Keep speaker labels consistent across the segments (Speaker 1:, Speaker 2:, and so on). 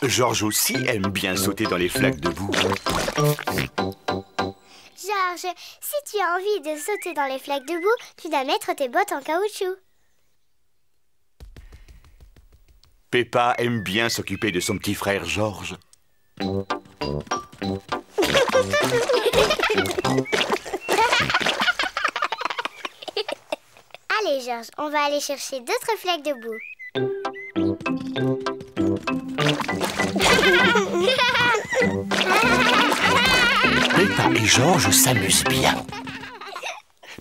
Speaker 1: Georges aussi aime bien sauter dans les flaques de boue.
Speaker 2: Georges, si tu as envie de sauter dans les flaques de boue, tu dois mettre tes bottes en caoutchouc.
Speaker 1: Peppa aime bien s'occuper de son petit frère Georges.
Speaker 2: Allez, Georges, on va aller chercher d'autres flaques de boue.
Speaker 1: Peppa et Georges s'amusent bien.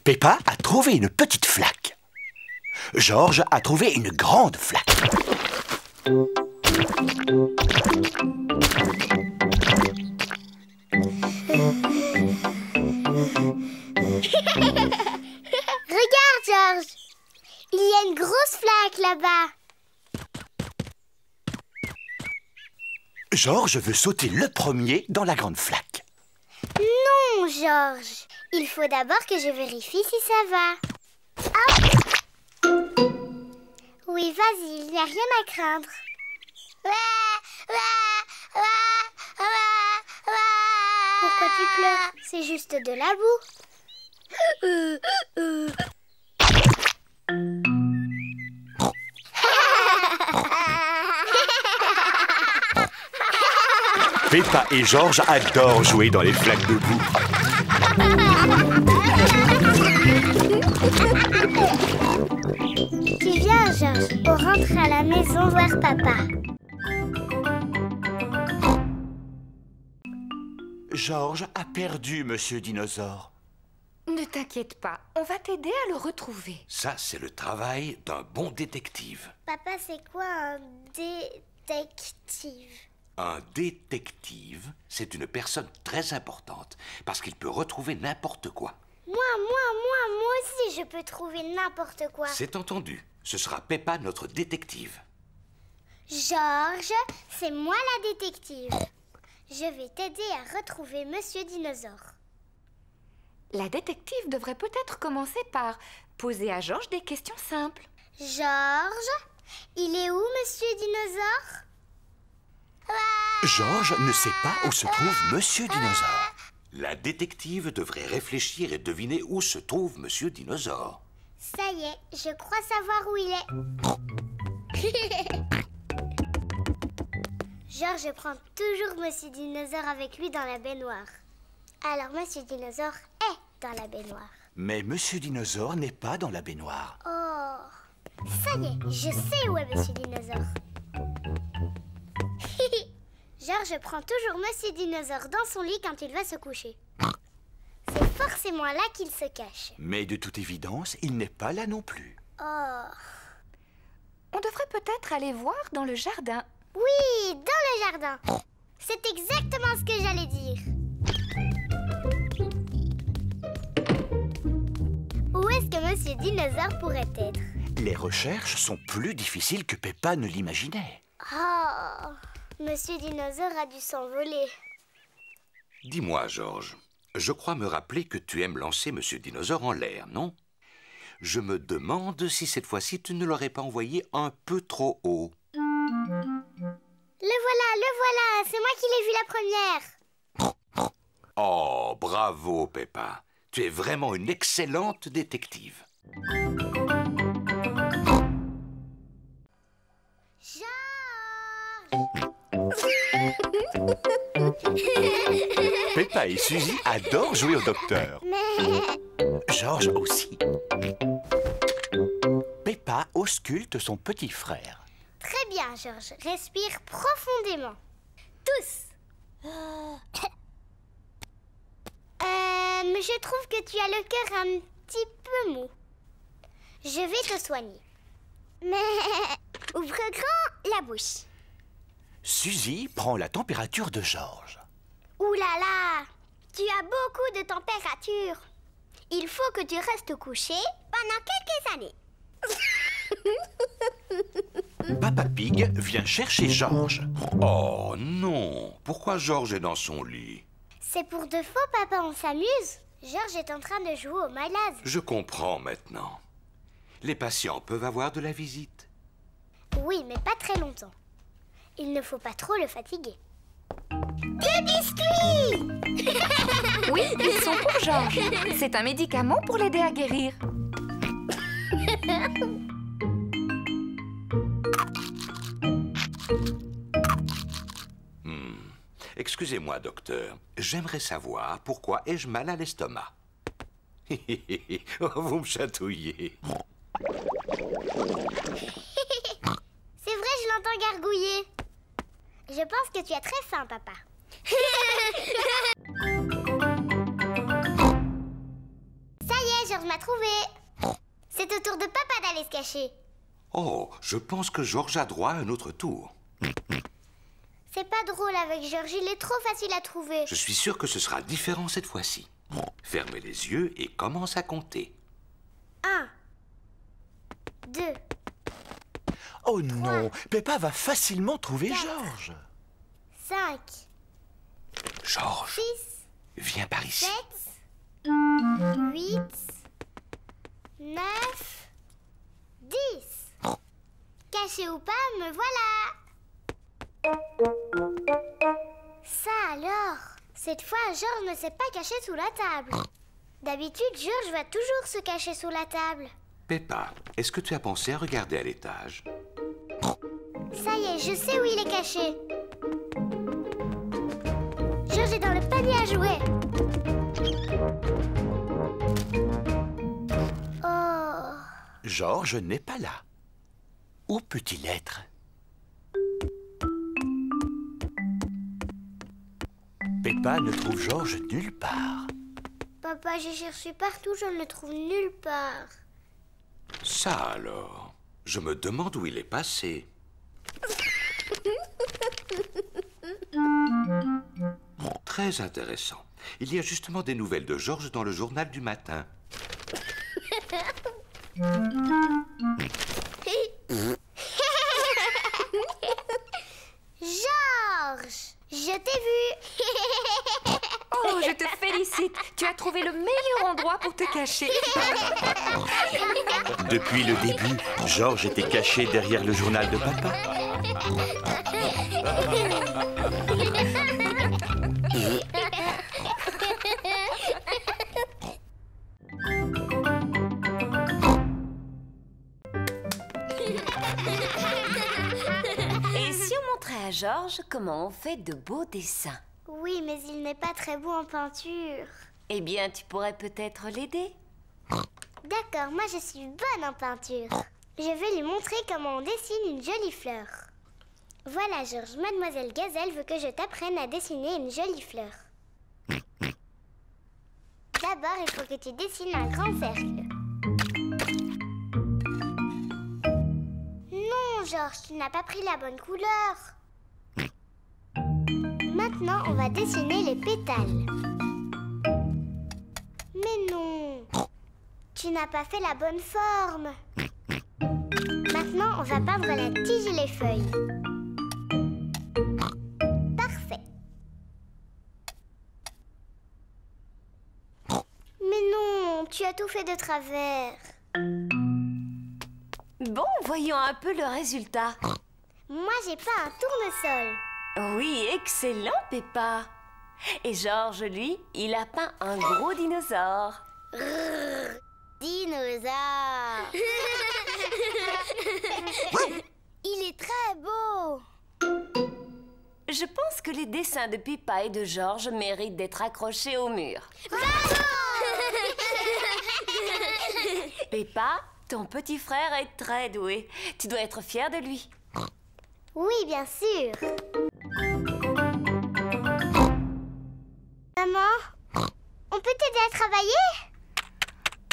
Speaker 1: Peppa a trouvé une petite flaque. Georges a trouvé une grande flaque.
Speaker 2: Regarde, Georges. Il y a une grosse flaque là-bas.
Speaker 1: Georges veut sauter le premier dans la grande flaque.
Speaker 2: Non, Georges. Il faut d'abord que je vérifie si ça va. Hop. Oui, vas-y, il n'y a rien à craindre. Pourquoi tu pleures? C'est juste de la boue.
Speaker 1: Peppa et Georges adorent jouer dans les flaques de boue.
Speaker 2: Tu viens, Georges. On rentre à la maison voir papa.
Speaker 1: Georges a perdu Monsieur Dinosaure.
Speaker 3: Ne t'inquiète pas, on va t'aider à le retrouver.
Speaker 1: Ça, c'est le travail d'un bon détective.
Speaker 2: Papa, c'est quoi un détective?
Speaker 1: Un détective, c'est une personne très importante parce qu'il peut retrouver n'importe quoi.
Speaker 2: Moi aussi, je peux trouver n'importe quoi.
Speaker 1: C'est entendu. Ce sera Peppa, notre détective.
Speaker 2: Georges, c'est moi la détective. Je vais t'aider à retrouver Monsieur Dinosaure.
Speaker 3: La détective devrait peut-être commencer par poser à Georges des questions simples.
Speaker 2: Georges, il est où Monsieur Dinosaure?
Speaker 1: Georges ne sait pas où se trouve Monsieur Dinosaure. La détective devrait réfléchir et deviner où se trouve Monsieur Dinosaure.
Speaker 2: Ça y est, je crois savoir où il est. Georges prend toujours Monsieur Dinosaure avec lui dans la baignoire. Alors Monsieur Dinosaure est dans la baignoire.
Speaker 1: Mais Monsieur Dinosaure n'est pas dans la baignoire.
Speaker 2: Oh, ça y est, je sais où est Monsieur Dinosaure. Georges prend toujours Monsieur Dinosaure dans son lit quand il va se coucher. C'est forcément là qu'il se cache.
Speaker 1: Mais de toute évidence, il n'est pas là non plus.
Speaker 2: Oh.
Speaker 3: On devrait peut-être aller voir dans le jardin.
Speaker 2: Oui, dans le jardin. C'est exactement ce que j'allais dire. Où est-ce que Monsieur Dinosaure pourrait être?
Speaker 1: Les recherches sont plus difficiles que Peppa ne l'imaginait.
Speaker 2: Oh, Monsieur Dinosaure a dû s'envoler.
Speaker 1: Dis-moi, Georges, je crois me rappeler que tu aimes lancer Monsieur Dinosaure en l'air, non? Je me demande si cette fois-ci tu ne l'aurais pas envoyé un peu trop haut.
Speaker 2: Le voilà, c'est moi qui l'ai vu la première.
Speaker 1: Oh, bravo, Peppa. Tu es vraiment une excellente détective. Peppa et Suzy adorent jouer au docteur.
Speaker 2: Mais...
Speaker 1: Georges aussi. Peppa ausculte son petit frère.
Speaker 2: Très bien, Georges. Respire profondément. Tous. Mais je trouve que tu as le cœur un petit peu mou. Je vais te soigner. Mais ouvre grand la bouche.
Speaker 1: Suzy prend la température de Georges.
Speaker 2: Ouh là là, tu as beaucoup de température. Il faut que tu restes couché pendant quelques années.
Speaker 1: Papa Pig vient chercher Georges. Oh non, pourquoi Georges est dans son lit?
Speaker 2: C'est pour de faux, papa, on s'amuse. Georges est en train de jouer au malade.
Speaker 1: Je comprends maintenant. Les patients peuvent avoir de la visite.
Speaker 2: Oui, mais pas très longtemps. Il ne faut pas trop le fatiguer. Des biscuits!
Speaker 3: Oui, ils sont pour Georges. C'est un médicament pour l'aider à guérir.
Speaker 1: Excusez-moi, docteur. J'aimerais savoir pourquoi ai-je mal à l'estomac. Oh, vous me chatouillez.
Speaker 2: C'est vrai, je l'entends gargouiller. Je pense que tu as très faim, papa. Ça y est, Georges m'a trouvé. C'est au tour de papa d'aller se cacher.
Speaker 1: Oh, je pense que Georges a droit à un autre tour.
Speaker 2: C'est pas drôle avec Georges, il est trop facile à trouver.
Speaker 1: Je suis sûr que ce sera différent cette fois-ci. Fermez les yeux et commence à compter.
Speaker 2: 1, 2,
Speaker 4: Oh non, Peppa va facilement trouver
Speaker 2: 4.
Speaker 4: Georges.
Speaker 2: 5,
Speaker 1: Georges,
Speaker 2: 6,
Speaker 1: viens par ici.
Speaker 2: 7, 8, 9, 10. Caché ou pas, me voilà. Ça alors, cette fois, Georges ne s'est pas caché sous la table. D'habitude, Georges va toujours se cacher sous la table.
Speaker 1: Peppa, est-ce que tu as pensé à regarder à l'étage?
Speaker 2: Ça y est, je sais où il est caché. Georges est dans le panier à jouets. Oh.
Speaker 4: Georges n'est pas là. Où peut-il être? Peppa ne trouve Georges nulle part.
Speaker 2: Papa, j'ai cherché partout, je ne le trouve nulle part.
Speaker 1: Ça alors, je me demande où il est passé. Très intéressant. Il y a justement des nouvelles de Georges dans le journal du matin.
Speaker 2: Georges, je t'ai vu.
Speaker 3: Oh, je te félicite. Tu as trouvé le meilleur endroit pour te cacher.
Speaker 4: Depuis le début, Georges était caché derrière le journal de papa.
Speaker 5: Et si on montrait à Georges comment on fait de beaux dessins?
Speaker 2: Oui, mais il n'est pas très beau en peinture.
Speaker 5: Eh bien, tu pourrais peut-être l'aider.
Speaker 2: D'accord, moi je suis bonne en peinture. Je vais lui montrer comment on dessine une jolie fleur. Voilà, Georges, Mademoiselle Gazelle veut que je t'apprenne à dessiner une jolie fleur. D'abord, il faut que tu dessines un grand cercle. Non, Georges, tu n'as pas pris la bonne couleur. Maintenant, on va dessiner les pétales. Mais non, tu n'as pas fait la bonne forme. Maintenant, on va peindre la tige et les feuilles. Parfait. Mais non, tu as tout fait de travers.
Speaker 5: Bon, voyons un peu le résultat.
Speaker 2: Moi, j'ai pas un tournesol.
Speaker 5: Oui, excellent, Peppa. Et Georges, lui, il a peint un gros dinosaure.
Speaker 2: Dinosaure. Il est très beau.
Speaker 5: Je pense que les dessins de Peppa et de Georges méritent d'être accrochés au mur. Peppa, ton petit frère est très doué. Tu dois être fière de lui.
Speaker 2: Oui, bien sûr. Maman, on peut t'aider à travailler?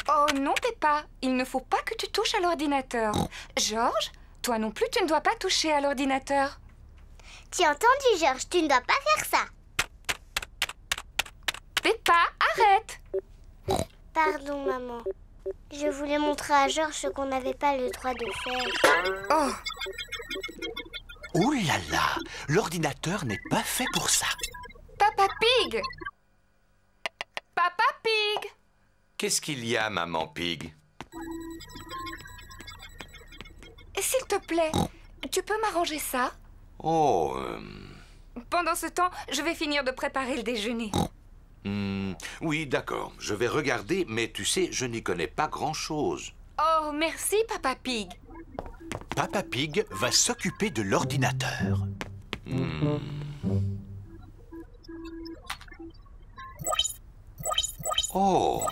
Speaker 3: Oh non, Peppa, il ne faut pas que tu touches à l'ordinateur. Georges, toi non plus, tu ne dois pas toucher à l'ordinateur.
Speaker 2: Tu as entendu, Georges, tu ne dois pas faire ça.
Speaker 3: Peppa, arrête!
Speaker 2: Pardon, maman. Je voulais montrer à Georges ce qu'on n'avait pas le droit de faire.
Speaker 3: Oh,
Speaker 4: Ouh là là, l'ordinateur n'est pas fait pour ça.
Speaker 3: Papa Pig! Papa Pig!
Speaker 1: Qu'est-ce qu'il y a, maman Pig?
Speaker 3: S'il te plaît, Tu peux m'arranger ça?
Speaker 1: Oh,
Speaker 3: Pendant ce temps, je vais finir de préparer le déjeuner.
Speaker 1: oui, d'accord. Je vais regarder, mais tu sais, je n'y connais pas grand-chose.
Speaker 3: Oh, merci, Papa Pig.
Speaker 4: Papa Pig va s'occuper de l'ordinateur.
Speaker 1: Oh.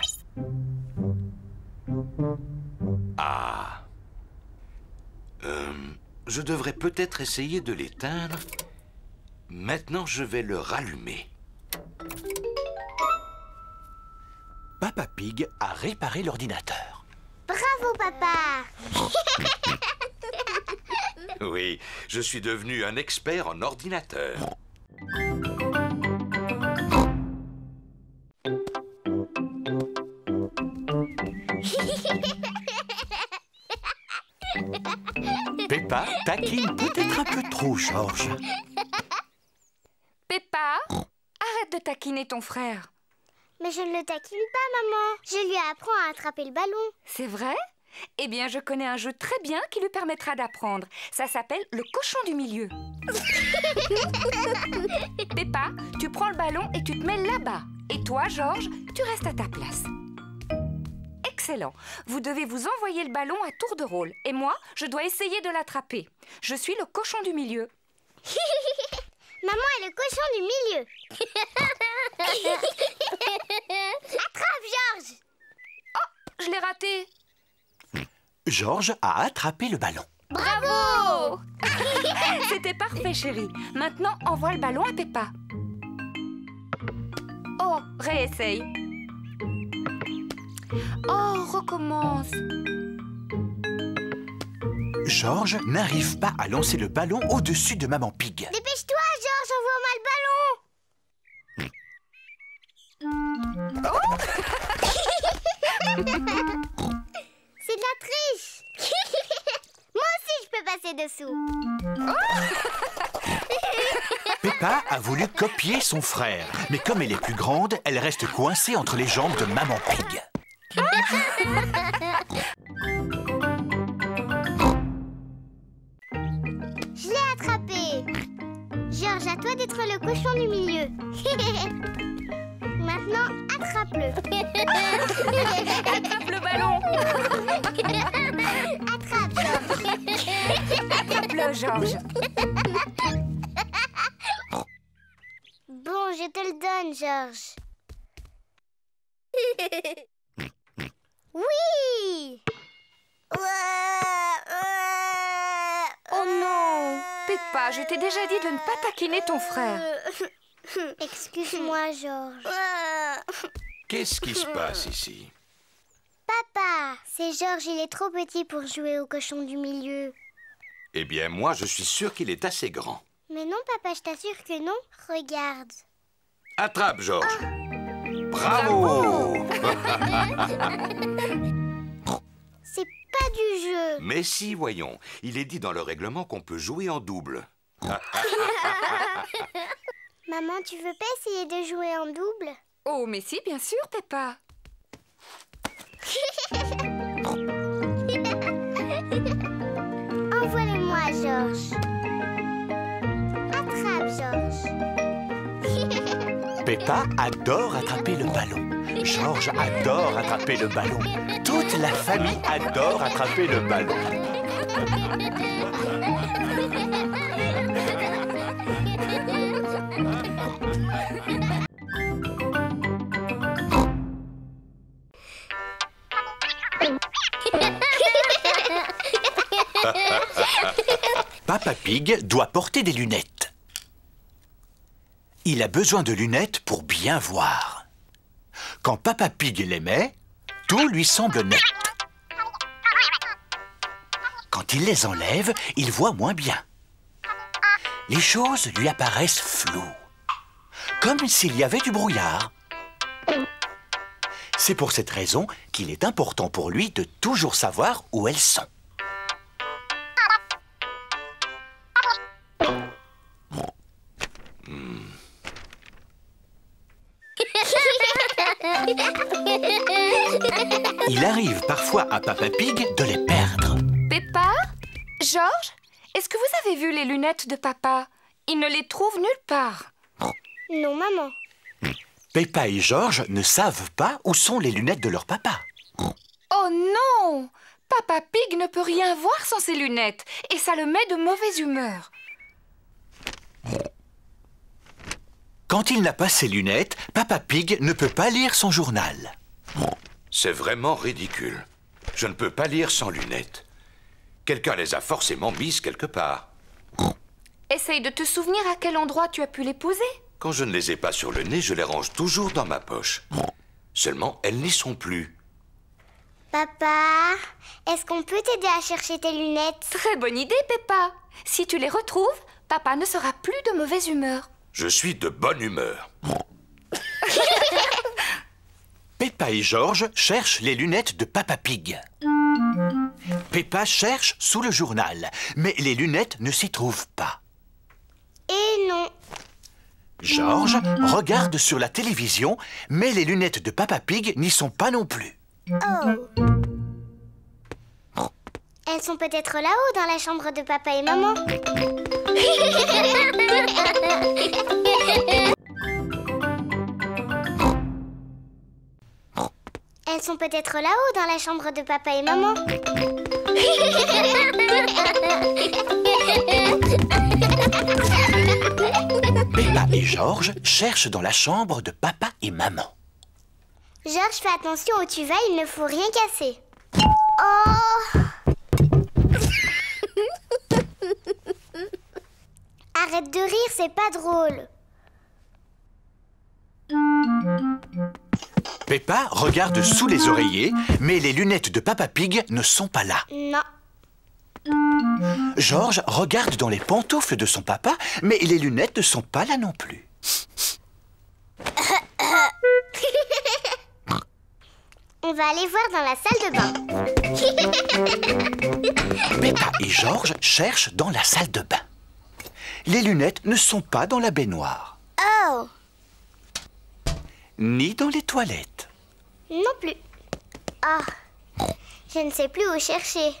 Speaker 1: Ah. Je devrais peut-être essayer de l'éteindre. Maintenant, je vais le rallumer.
Speaker 4: Papa Pig a réparé l'ordinateur.
Speaker 2: Bravo, papa!
Speaker 1: Oui, je suis devenu un expert en ordinateur.
Speaker 4: Peppa taquine peut-être un peu trop Georges.
Speaker 3: Peppa, arrête de taquiner ton frère.
Speaker 2: Mais je ne le taquine pas, maman. Je lui apprends à attraper le ballon.
Speaker 3: C'est vrai? Eh bien, je connais un jeu très bien qui lui permettra d'apprendre. Ça s'appelle le cochon du milieu. Peppa, tu prends le ballon et tu te mets là-bas. Et toi, Georges, tu restes à ta place. Excellent. Vous devez vous envoyer le ballon à tour de rôle. Et moi, je dois essayer de l'attraper. Je suis le cochon du milieu.
Speaker 2: Maman est le cochon du milieu. Attrape, Georges!
Speaker 3: Je l'ai raté.
Speaker 4: Georges a attrapé le ballon.
Speaker 3: Bravo! C'était parfait, chérie. Maintenant, envoie le ballon à Peppa. Oh, réessaye. Oh, recommence.
Speaker 4: Georges n'arrive pas à lancer le ballon au-dessus de Maman Pig.
Speaker 2: Dépêche-toi, Georges, envoie-moi le ballon. C'est de la triche. Moi aussi, je peux passer dessous.
Speaker 4: Peppa a voulu copier son frère, mais comme elle est plus grande, elle reste coincée entre les jambes de Maman Pig.
Speaker 2: Je l'ai attrapé. Georges, à toi d'être le cochon du milieu. Maintenant, attrape-le.
Speaker 3: Attrape le ballon.
Speaker 2: Attrape, Georges.
Speaker 3: Attrape-le, Georges.
Speaker 2: Bon, je te le donne, Georges. Oui!
Speaker 3: Oh non! Peppa, je t'ai déjà dit de ne pas taquiner ton frère.
Speaker 2: Excuse-moi, Georges.
Speaker 1: Qu'est-ce qui se passe ici?
Speaker 2: Papa, c'est Georges, il est trop petit pour jouer au cochon du milieu.
Speaker 1: Eh bien, moi, je suis sûr qu'il est assez grand.
Speaker 2: Mais non, papa, je t'assure que non. Regarde.
Speaker 1: Attrape, Georges. Bravo!
Speaker 2: C'est pas du jeu.
Speaker 1: Mais si, voyons. Il est dit dans le règlement qu'on peut jouer en double.
Speaker 2: Maman, tu veux pas essayer de jouer en double?
Speaker 3: Oh, mais si, bien sûr, Peppa.
Speaker 2: Envoie-le-moi, Georges. Attrape, Georges.
Speaker 4: Peppa adore attraper le ballon. Georges adore attraper le ballon. Toute la famille adore attraper le ballon. Papa Pig doit porter des lunettes. Il a besoin de lunettes pour bien voir. Quand Papa Pig les met, tout lui semble net. Quand il les enlève, il voit moins bien. Les choses lui apparaissent floues, comme s'il y avait du brouillard. C'est pour cette raison qu'il est important pour lui de toujours savoir où elles sont. Il arrive parfois à Papa Pig de les perdre.
Speaker 3: Peppa? Georges? est-ce que vous avez vu les lunettes de papa? Il ne les trouve nulle part.
Speaker 2: Non, maman.
Speaker 4: Peppa et Georges ne savent pas où sont les lunettes de leur papa.
Speaker 3: Oh non! Papa Pig ne peut rien voir sans ses lunettes et ça le met de mauvaise humeur.
Speaker 4: Quand il n'a pas ses lunettes, Papa Pig ne peut pas lire son journal.
Speaker 1: C'est vraiment ridicule. Je ne peux pas lire sans lunettes. Quelqu'un les a forcément mises quelque part.
Speaker 3: Essaye de te souvenir à quel endroit tu as pu les poser.
Speaker 1: Quand je ne les ai pas sur le nez, je les range toujours dans ma poche. Seulement, elles n'y sont plus.
Speaker 2: Papa, est-ce qu'on peut t'aider à chercher tes lunettes?
Speaker 3: Très bonne idée, Peppa. Si tu les retrouves, papa ne sera plus de mauvaise humeur.
Speaker 1: Je suis de bonne humeur.
Speaker 4: Peppa et Georges cherchent les lunettes de Papa Pig. Peppa cherche sous le journal, mais les lunettes ne s'y trouvent pas.
Speaker 2: Et non.
Speaker 4: Georges regarde sur la télévision, mais les lunettes de Papa Pig n'y sont pas non plus.
Speaker 2: Oh. Elles sont peut-être là-haut dans la chambre de papa et maman. Elles sont peut-être là-haut dans la chambre de papa et maman.
Speaker 4: Peppa et Georges cherchent dans la chambre de papa et maman.
Speaker 2: Georges, fais attention où tu vas, il ne faut rien casser. Oh! Arrête de rire, c'est pas drôle.
Speaker 4: Peppa regarde sous les oreillers, mais les lunettes de Papa Pig ne sont pas là.
Speaker 2: Non.
Speaker 4: Georges regarde dans les pantoufles de son papa, mais les lunettes ne sont pas là non plus.
Speaker 2: On va aller voir dans la salle de bain.
Speaker 4: Peppa et Georges cherchent dans la salle de bain. Les lunettes ne sont pas dans la baignoire,
Speaker 2: Oh!
Speaker 4: ni dans les toilettes.
Speaker 2: Non plus. Ah! Je ne sais plus où chercher.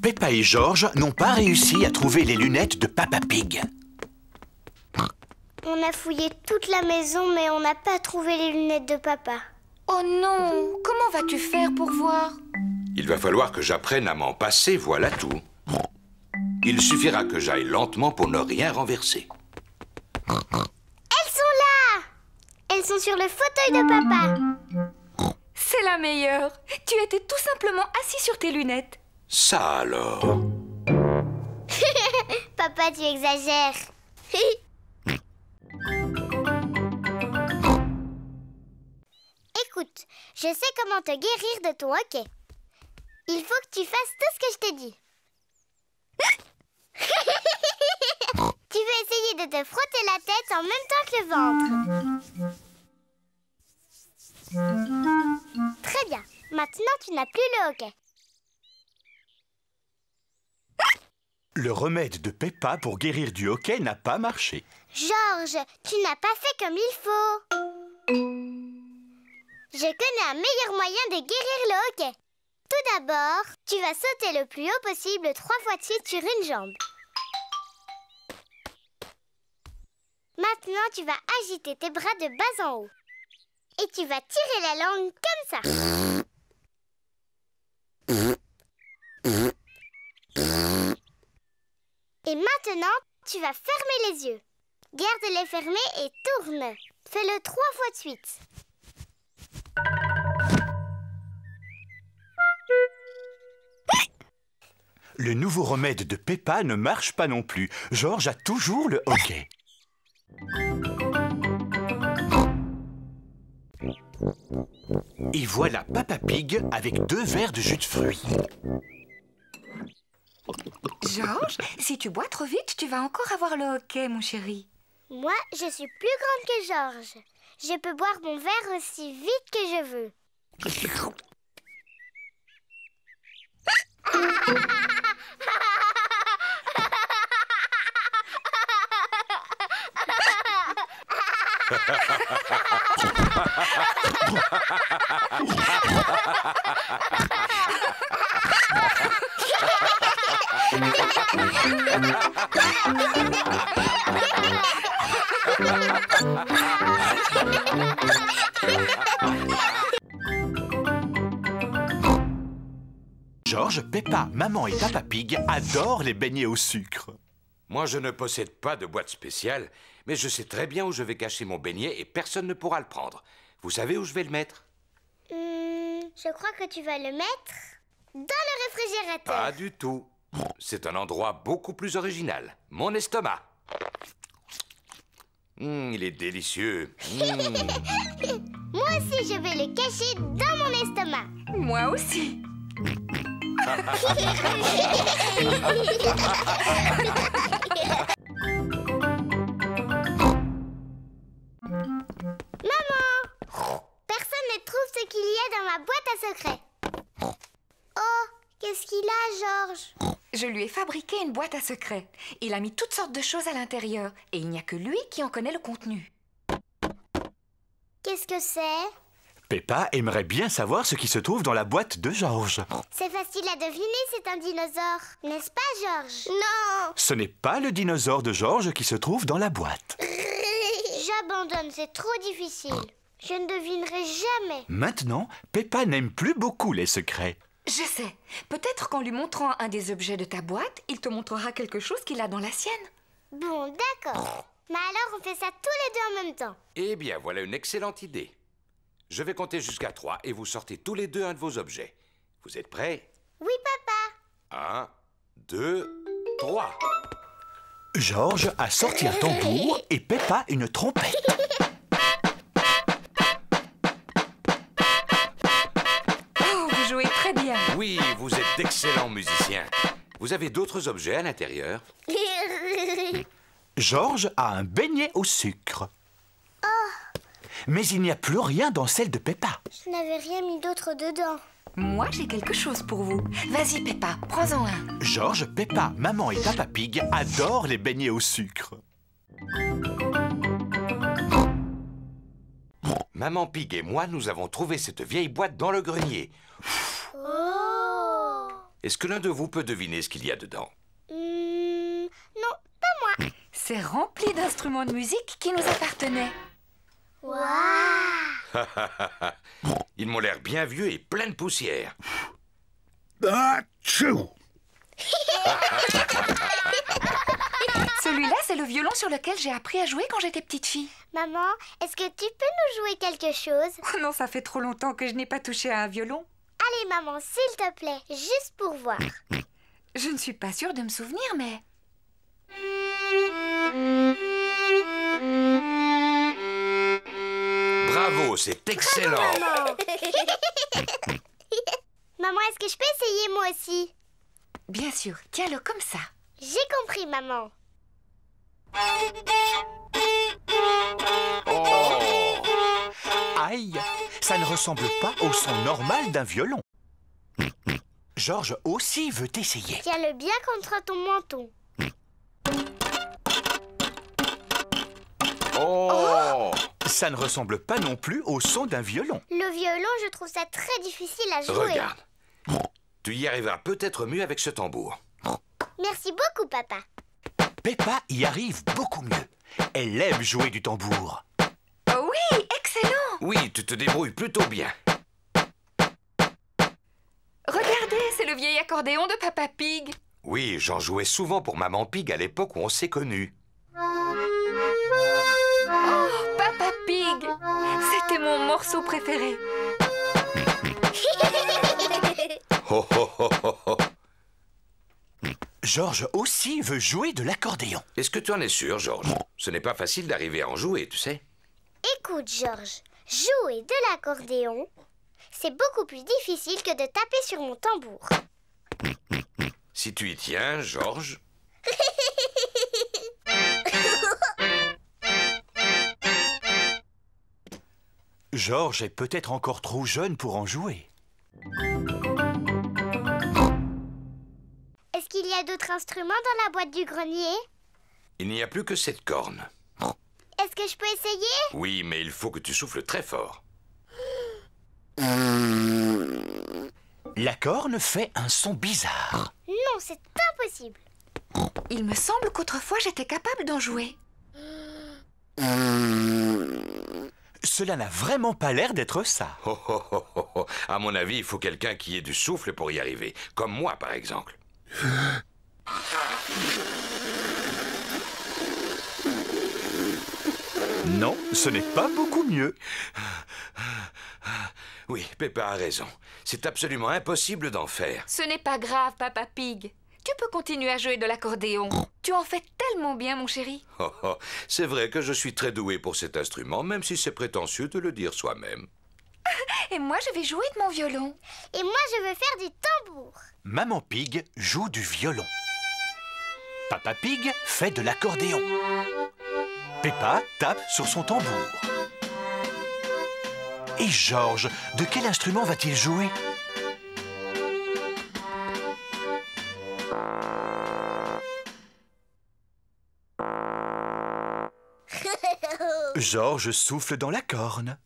Speaker 4: Peppa et Georges n'ont pas réussi à trouver les lunettes de Papa Pig.
Speaker 2: On a fouillé toute la maison, mais on n'a pas trouvé les lunettes de papa.
Speaker 3: Oh non! Comment vas-tu faire pour voir?
Speaker 1: Il va falloir que j'apprenne à m'en passer, voilà tout. Il suffira que j'aille lentement pour ne rien renverser.
Speaker 2: Elles sont là! Elles sont sur le fauteuil de papa.
Speaker 3: C'est la meilleure. Tu étais tout simplement assis sur tes lunettes.
Speaker 1: Ça alors.
Speaker 2: Papa, tu exagères. Écoute, je sais comment te guérir de ton hoquet. Il faut que tu fasses tout ce que je t'ai dit. Tu veux essayer de te frotter la tête en même temps que le ventre. Très bien. Maintenant, tu n'as plus le hoquet.
Speaker 4: Le remède de Peppa pour guérir du hoquet n'a pas marché.
Speaker 2: Georges, tu n'as pas fait comme il faut. Je connais un meilleur moyen de guérir le hoquet. Tout d'abord, tu vas sauter le plus haut possible 3 fois de suite sur une jambe. Maintenant, tu vas agiter tes bras de bas en haut. Et tu vas tirer la langue comme ça. Et maintenant, tu vas fermer les yeux. Garde-les fermés et tourne. Fais-le 3 fois de suite.
Speaker 4: Le nouveau remède de Peppa ne marche pas non plus. Georges a toujours le hoquet. Et voilà Papa Pig avec 2 verres de jus de fruits.
Speaker 3: Georges, si tu bois trop vite, tu vas encore avoir le hoquet, mon chéri.
Speaker 2: Moi, je suis plus grande que Georges. Je peux boire mon verre aussi vite que je veux.
Speaker 4: Georges, Peppa, Maman et Papa Pig adorent les beignets au sucre.
Speaker 1: Moi, je ne possède pas de boîte spéciale, mais je sais très bien où je vais cacher mon beignet et personne ne pourra le prendre. Vous savez où je vais le mettre?
Speaker 2: Je crois que tu vas le mettre dans le réfrigérateur.
Speaker 1: Pas du tout. C'est un endroit beaucoup plus original. Mon estomac. Il est délicieux.
Speaker 2: Moi aussi, je vais le cacher dans mon estomac.
Speaker 3: Moi aussi.
Speaker 2: Personne ne trouve ce qu'il y a dans ma boîte à secrets. Oh, qu'est-ce qu'il a, Georges?
Speaker 3: Je lui ai fabriqué une boîte à secrets. Il a mis toutes sortes de choses à l'intérieur et il n'y a que lui qui en connaît le contenu.
Speaker 2: Qu'est-ce que c'est?
Speaker 4: Peppa aimerait bien savoir ce qui se trouve dans la boîte de Georges.
Speaker 2: C'est facile à deviner, c'est un dinosaure. N'est-ce pas, Georges? Non!
Speaker 4: Ce n'est pas le dinosaure de Georges qui se trouve dans la boîte.
Speaker 2: J'abandonne, c'est trop difficile. Je ne devinerai jamais.
Speaker 4: Maintenant, Peppa n'aime plus beaucoup les secrets.
Speaker 3: Je sais. Peut-être qu'en lui montrant un des objets de ta boîte, il te montrera quelque chose qu'il a dans la sienne.
Speaker 2: Bon, d'accord. Mais alors, on fait ça tous les deux en même temps.
Speaker 1: Eh bien, voilà une excellente idée. Je vais compter jusqu'à 3 et vous sortez tous les deux un de vos objets. Vous êtes prêts?
Speaker 2: Oui, papa.
Speaker 1: 1, 2, 3.
Speaker 4: Georges a sorti un tambour et Peppa une trompette.
Speaker 3: Oh, vous jouez très bien.
Speaker 1: Oui, vous êtes d'excellents musiciens. Vous avez d'autres objets à l'intérieur?
Speaker 4: Georges a un beignet au sucre. Mais il n'y a plus rien dans celle de Peppa.
Speaker 2: Je n'avais rien mis d'autre dedans.
Speaker 3: Moi, j'ai quelque chose pour vous. Vas-y, Peppa, prends-en un.
Speaker 4: Georges, Peppa, Maman et Papa Pig adorent les beignets au sucre.
Speaker 1: Maman Pig et moi, nous avons trouvé cette vieille boîte dans le grenier.
Speaker 2: Oh!
Speaker 1: Est-ce que l'un de vous peut deviner ce qu'il y a dedans?
Speaker 2: Non, pas moi.
Speaker 3: C'est rempli d'instruments de musique qui nous appartenaient.
Speaker 2: Waouh!
Speaker 1: Ils m'ont l'air bien vieux et plein de poussière.
Speaker 3: Celui-là, c'est le violon sur lequel j'ai appris à jouer quand j'étais petite fille.
Speaker 2: Maman, est-ce que tu peux nous jouer quelque chose?
Speaker 3: Oh non, ça fait trop longtemps que je n'ai pas touché à un violon.
Speaker 2: Allez, maman, s'il te plaît, juste pour voir.
Speaker 3: Je ne suis pas sûre de me souvenir, mais...
Speaker 1: Bravo, c'est excellent.
Speaker 2: Maman, maman, est-ce que je peux essayer moi aussi?
Speaker 3: Bien sûr, tiens-le comme ça.
Speaker 2: J'ai compris, maman.
Speaker 1: Oh!
Speaker 4: Aïe, ça ne ressemble pas au son normal d'un violon. Georges aussi veut essayer.
Speaker 2: Tiens-le bien contre ton menton.
Speaker 1: Oh!
Speaker 4: Ça ne ressemble pas non plus au son d'un violon.
Speaker 2: Le violon, je trouve ça très difficile à jouer.
Speaker 1: Regarde. Tu y arriveras peut-être mieux avec ce tambour.
Speaker 2: Merci beaucoup, papa.
Speaker 4: Peppa y arrive beaucoup mieux. Elle aime jouer du tambour.
Speaker 3: Oh oui, excellent!
Speaker 1: Oui, tu te débrouilles plutôt bien.
Speaker 3: Regardez, c'est le vieil accordéon de Papa Pig.
Speaker 1: Oui, j'en jouais souvent pour Maman Pig à l'époque où on s'est connus.
Speaker 3: Oh, Papa Pig! C'était mon morceau préféré.
Speaker 1: Oh, oh, oh, oh, oh.
Speaker 4: Georges aussi veut jouer de l'accordéon.
Speaker 1: Est-ce que tu en es sûr, Georges? Ce n'est pas facile d'arriver à en jouer, tu sais.
Speaker 2: Écoute, Georges, jouer de l'accordéon, c'est beaucoup plus difficile que de taper sur mon tambour.
Speaker 1: Si tu y tiens, Georges...
Speaker 4: Georges est peut-être encore trop jeune pour en jouer.
Speaker 2: Est-ce qu'il y a d'autres instruments dans la boîte du grenier?
Speaker 1: Il n'y a plus que cette corne.
Speaker 2: Est-ce que je peux essayer?
Speaker 1: Oui, mais il faut que tu souffles très fort.
Speaker 4: La corne fait un son bizarre.
Speaker 2: Non, c'est impossible.
Speaker 3: Il me semble qu'autrefois j'étais capable d'en jouer.
Speaker 4: Cela n'a vraiment pas l'air d'être ça.
Speaker 1: Oh, oh, oh, oh, oh. À mon avis, il faut quelqu'un qui ait du souffle pour y arriver. Comme moi, par exemple.
Speaker 4: Non, ce n'est pas beaucoup mieux.
Speaker 1: Oui, Peppa a raison. C'est absolument impossible d'en faire.
Speaker 3: Ce n'est pas grave, Papa Pig. Tu peux continuer à jouer de l'accordéon. Tu en fais tellement bien, mon chéri.
Speaker 1: Oh, oh. C'est vrai que je suis très doué pour cet instrument, même si c'est prétentieux de le dire soi-même.
Speaker 3: Et moi, je vais jouer de mon violon.
Speaker 2: Et moi, je veux faire du tambour.
Speaker 4: Maman Pig joue du violon. Papa Pig fait de l'accordéon. Peppa tape sur son tambour. Et George, de quel instrument va-t-il jouer? George souffle dans la corne.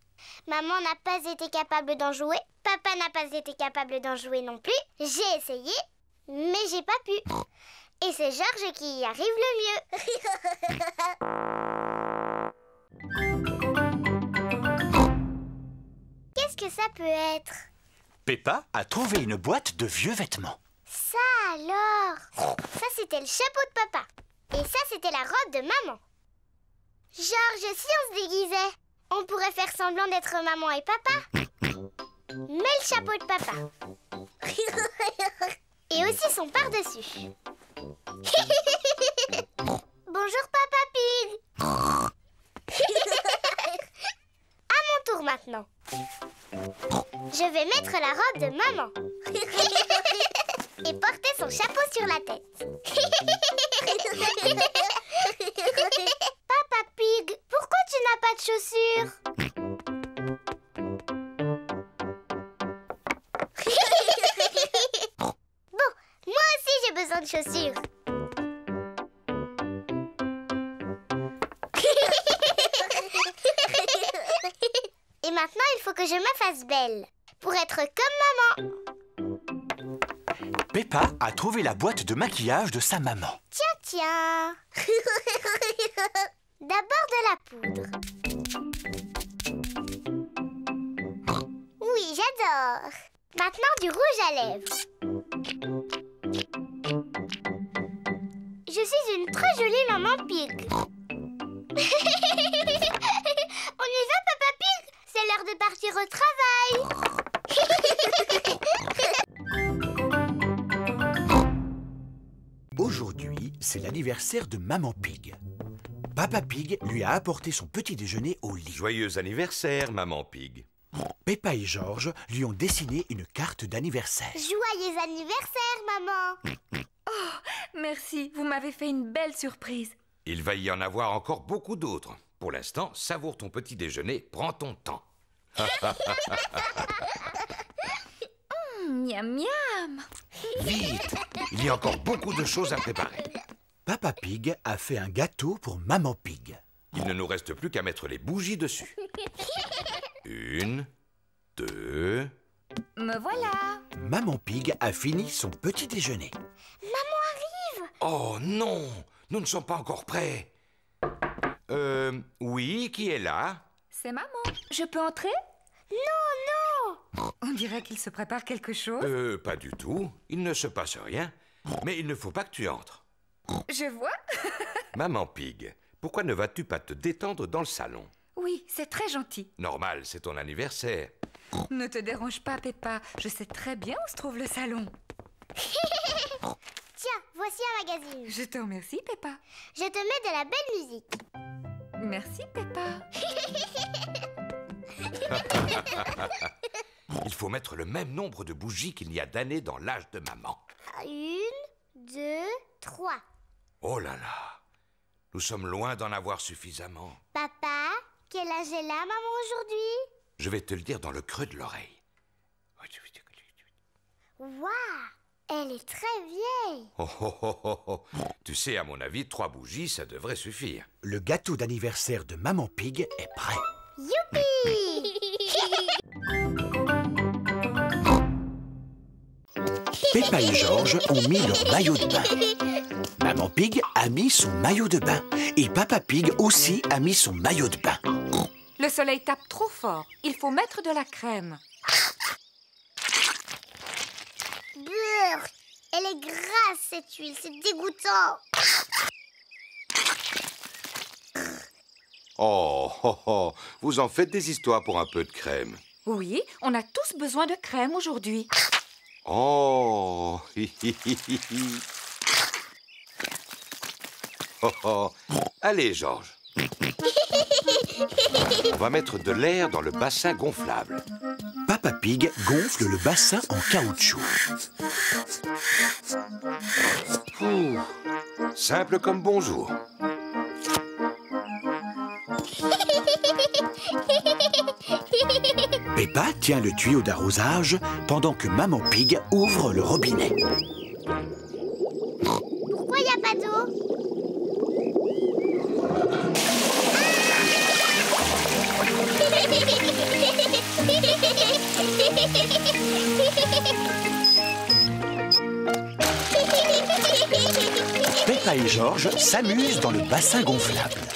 Speaker 2: Maman n'a pas été capable d'en jouer. Papa n'a pas été capable d'en jouer non plus. J'ai essayé, mais j'ai pas pu. Et c'est George qui y arrive le mieux. Qu'est-ce que ça peut être?
Speaker 4: Peppa a trouvé une boîte de vieux vêtements.
Speaker 2: Ça alors? Ça c'était le chapeau de papa. Et ça c'était la robe de maman. George, si on se déguisait, on pourrait faire semblant d'être maman et papa. Mets le chapeau de papa. Et aussi son par-dessus. Bonjour Papa Pig. À mon tour maintenant. Je vais mettre la robe de maman. Et porter son chapeau sur la tête. Papa Pig, pourquoi tu n'as pas de chaussures? Bon, moi aussi j'ai besoin de chaussures. Et maintenant, il faut que je me fasse belle pour être comme maman.
Speaker 4: Peppa a trouvé la boîte de maquillage de sa maman.
Speaker 2: Tiens. D'abord de la poudre. Oui, j'adore. Maintenant du rouge à lèvres. Je suis une très jolie maman Pig. On y va, Papa Pig? C'est l'heure de partir au travail.
Speaker 4: Aujourd'hui, c'est l'anniversaire de Maman Pig. Papa Pig lui a apporté son petit déjeuner au lit.
Speaker 1: Joyeux anniversaire, Maman Pig.
Speaker 4: Peppa et George lui ont dessiné une carte d'anniversaire.
Speaker 2: Joyeux anniversaire, maman.
Speaker 3: Merci, vous m'avez fait une belle surprise.
Speaker 1: Il va y en avoir encore beaucoup d'autres. Pour l'instant, savoure ton petit déjeuner, prends ton temps.
Speaker 3: Miam miam.
Speaker 1: Vite, il y a encore beaucoup de choses à préparer.
Speaker 4: Papa Pig a fait un gâteau pour Maman Pig.
Speaker 1: Il ne nous reste plus qu'à mettre les bougies dessus. 1, 2...
Speaker 3: Me voilà.
Speaker 4: Maman Pig a fini son petit déjeuner.
Speaker 1: Oh non, nous ne sommes pas encore prêts. Oui, qui est là?
Speaker 3: C'est maman. Je peux entrer? Non. On dirait qu'il se prépare quelque chose.
Speaker 1: Pas du tout. Il ne se passe rien. Mais il ne faut pas que tu entres.
Speaker 3: Je vois.
Speaker 1: Maman Pig, pourquoi ne vas-tu pas te détendre dans le salon?
Speaker 3: Oui, c'est très gentil.
Speaker 1: Normal, c'est ton anniversaire.
Speaker 3: Ne te dérange pas, Peppa. Je sais très bien où se trouve le salon.
Speaker 2: Tiens, voici un magazine.
Speaker 3: Je te remercie, Peppa.
Speaker 2: Je te mets de la belle musique.
Speaker 3: Merci, Peppa.
Speaker 1: Il faut mettre le même nombre de bougies qu'il y a d'années dans l'âge de maman.
Speaker 2: 1, 2, 3.
Speaker 1: Oh là là, nous sommes loin d'en avoir suffisamment.
Speaker 2: Papa, quel âge est là, maman, aujourd'hui?
Speaker 1: Je vais te le dire dans le creux de l'oreille.
Speaker 2: Waouh, elle est très vieille.
Speaker 1: Oh, oh, oh, oh, oh. Tu sais, à mon avis, 3 bougies, ça devrait suffire.
Speaker 4: Le gâteau d'anniversaire de Maman Pig est prêt.
Speaker 2: Youpi!
Speaker 4: Peppa et Georges ont mis leur maillot de bain. Maman Pig a mis son maillot de bain. Et Papa Pig aussi a mis son maillot de bain.
Speaker 3: Le soleil tape trop fort. Il faut mettre de la crème.
Speaker 2: Brrr, elle est grasse cette huile, c'est dégoûtant.
Speaker 1: Oh, oh, oh, vous en faites des histoires pour un peu de crème.
Speaker 3: Oui, on a tous besoin de crème aujourd'hui.
Speaker 1: Oh, oh, oh. Allez, Georges. On va mettre de l'air dans le bassin gonflable.
Speaker 4: Papa Pig gonfle le bassin en caoutchouc.
Speaker 1: Ouh, simple comme bonjour.
Speaker 4: Peppa tient le tuyau d'arrosage pendant que Maman Pig ouvre le robinet.
Speaker 2: Pourquoi il n'y a pas d'eau?
Speaker 4: Peppa et Georges s'amusent dans le bassin gonflable.